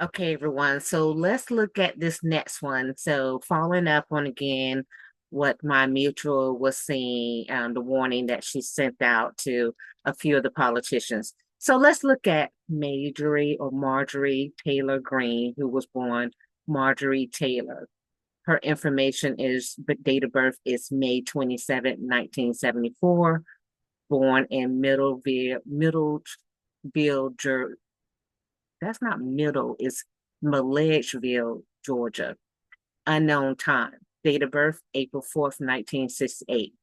Okay, everyone. So let's look at this next one. So following up on again what my mutual was saying, the warning that she sent out to a few of the politicians. So let's look at Marjorie Taylor Greene, who was born Marjorie Taylor. Her information is, but date of birth is May 27th, 1974, born in Middleville, that's not Middle, it's Milledgeville, Georgia. Unknown time. Date of birth, April 4th, 1968.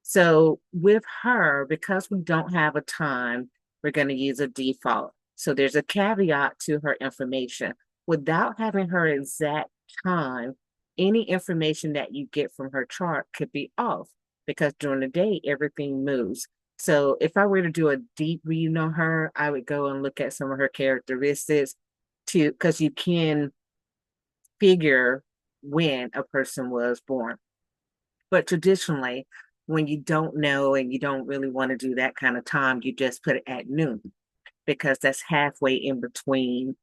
So with her, because we don't have a time, we're going to use a default. So there's a caveat to her information. Without having her exact time, any information that you get from her chart could be off because during the day, everything moves. So if I were to do a deep reading on her, I would go and look at some of her characteristics to because you can figure when a person was born. But traditionally, when you don't know and you don't really want to do that kind of time, you just put it at noon because that's halfway in between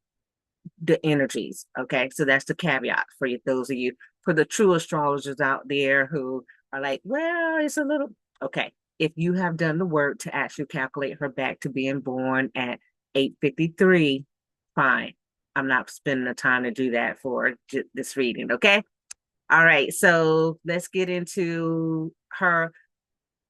the energies. Okay. So that's the caveat for you, those of you, for the true astrologers out there who are like, well, it's a little okay. If you have done the work to actually calculate her back to being born at 8:53, fine. I'm not spending the time to do that for this reading. Okay. All right. So let's get into her.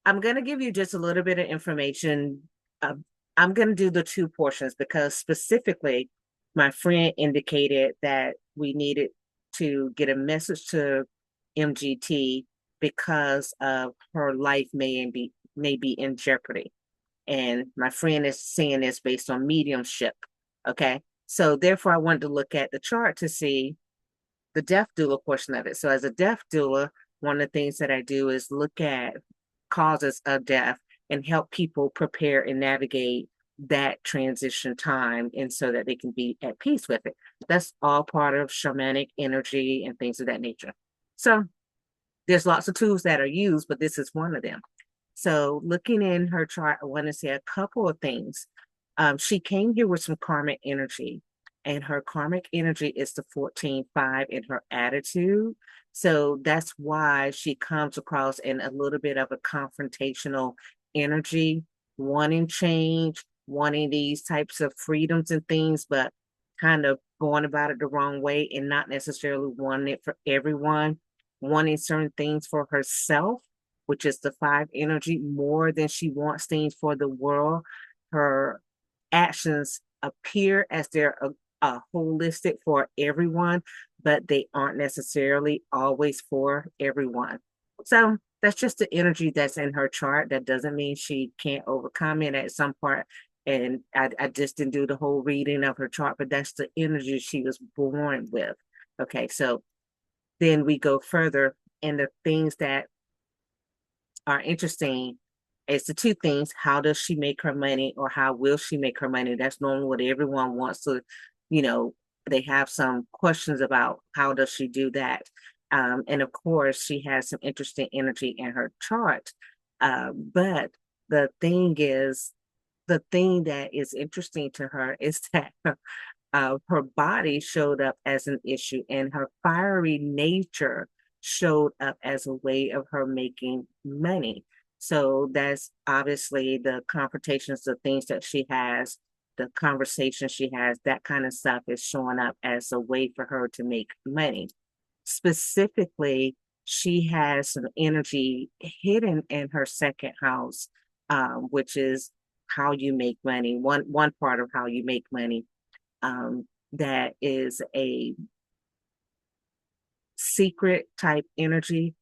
I'm going to give you just a little bit of information. Uh, I'm going to do the two portions because specifically, my friend indicated that we needed to get a message to MGT because of her life may be in jeopardy. And my friend is saying this based on mediumship. Okay. So therefore, I wanted to look at the chart to see the death doula portion of it. So as a death doula, one of the things that I do is look at causes of death and help people prepare and navigate that transition time and so that they can be at peace with it. That's all part of shamanic energy and things of that nature. So there's lots of tools that are used, but this is one of them. So looking in her chart, I want to say a couple of things. She came here with some karmic energy, and her karmic energy is the 14-5 in her attitude. So that's why she comes across in a little bit of a confrontational energy, wanting change, wanting these types of freedoms and things, but kind of going about it the wrong way and not necessarily wanting it for everyone, wanting certain things for herself, which is the 5 energy, more than she wants things for the world. Her actions appear as they're a holistic for everyone, but they aren't necessarily always for everyone. So that's just the energy that's in her chart. That doesn't mean she can't overcome it at some part. And I just didn't do the whole reading of her chart, but that's the energy she was born with. Okay, so then we go further, and the things that are interesting is the two things: how does she make her money, or how will she make her money? That's normally what everyone wants to, you know, they have some questions about how does she do that. And of course, she has some interesting energy in her chart. But the thing is, the thing that is interesting to her is that her body showed up as an issue, and her fiery nature showed up as a way of her making money. So that's obviously the confrontations, the things that she has, the conversation she has, that kind of stuff is showing up as a way for her to make money. Specifically, she has some energy hidden in her second house, which is how you make money. One part of how you make money, that is a secret type energy.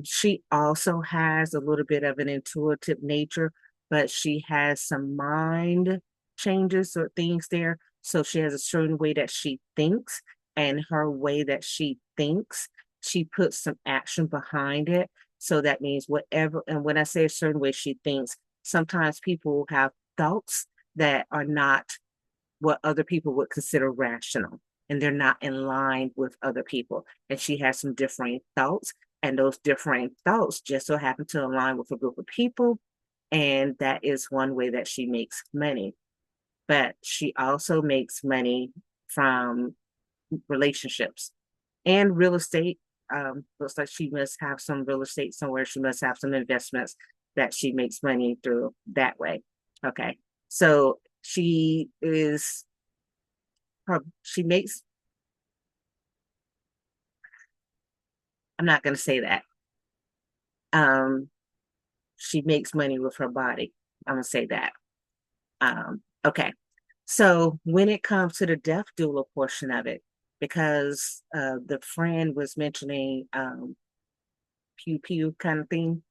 She also has a little bit of an intuitive nature, but she has some mind changes or things there. So she has a certain way that she thinks, and her way that she thinks, she puts some action behind it. So that means whatever, and when I say a certain way she thinks, sometimes people have thoughts that are not what other people would consider rational, and they're not in line with other people. And she has some differing thoughts, and those differing thoughts just so happen to align with a group of people. And that is one way that she makes money. But she also makes money from relationships and real estate. Looks like she must have some real estate somewhere. She must have some investments that she makes money through that way. Okay. So she is, she makes, I'm not going to say that. Um, she makes money with her body. I'm going to say that. Okay. So when it comes to the death doula portion of it, because the friend was mentioning pew pew kind of thing.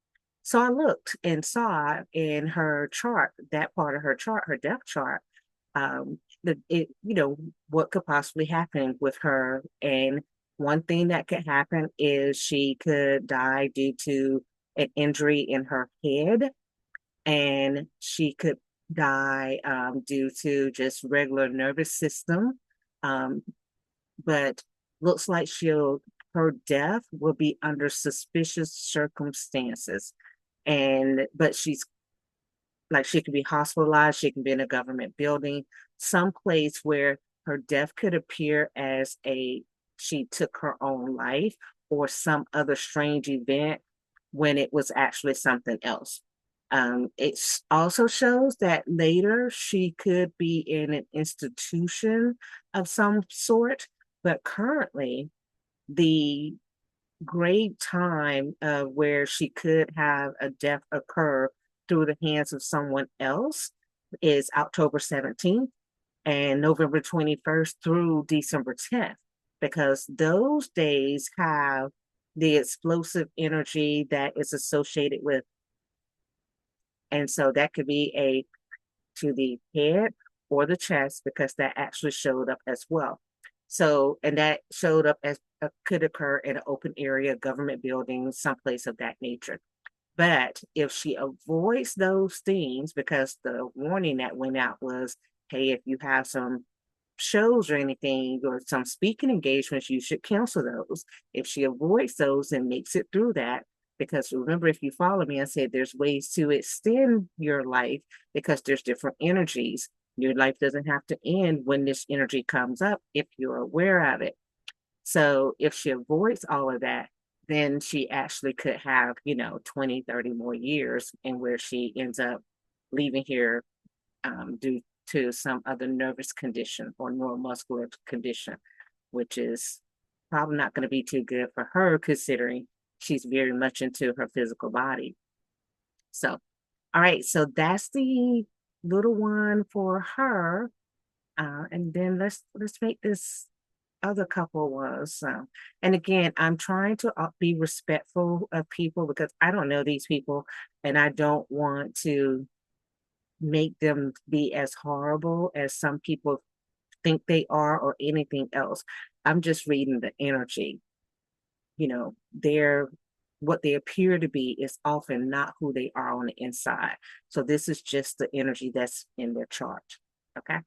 So I looked and saw in her chart, that part of her chart, her death chart, what could possibly happen with her. And one thing that could happen is she could die due to an injury in her head, and she could die due to just regular nervous system. Um, but looks like her death will be under suspicious circumstances. And but she's like, she could be hospitalized, she can be in a government building, some place where her death could appear as a she took her own life, or some other strange event when it was actually something else. It also shows that later she could be in an institution of some sort, but currently the great time where she could have a death occur through the hands of someone else is October 17th and November 21st through December 10th, because those days have the explosive energy that is associated with. And so that could be a to the head or the chest, because that actually showed up as well. So, and that showed up as could occur in an open area, government building, someplace of that nature. But if she avoids those things, because the warning that went out was, hey, if you have some shows or anything or some speaking engagements, you should cancel those. If she avoids those and makes it through that, because remember, if you follow me, I said there's ways to extend your life because there's different energies. Your life doesn't have to end when this energy comes up if you're aware of it. So if she avoids all of that, then she actually could have, 20, 30 more years, and where she ends up leaving here due to some other nervous condition or neuromuscular condition, which is probably not going to be too good for her, considering she's very much into her physical body. So, all right, so that's the little one for her. And then let's make this other couple was. And again, I'm trying to be respectful of people because I don't know these people, and I don't want to make them be as horrible as some people think they are or anything else. I'm just reading the energy. They're what they appear to be is often not who they are on the inside. So this is just the energy that's in their chart. Okay.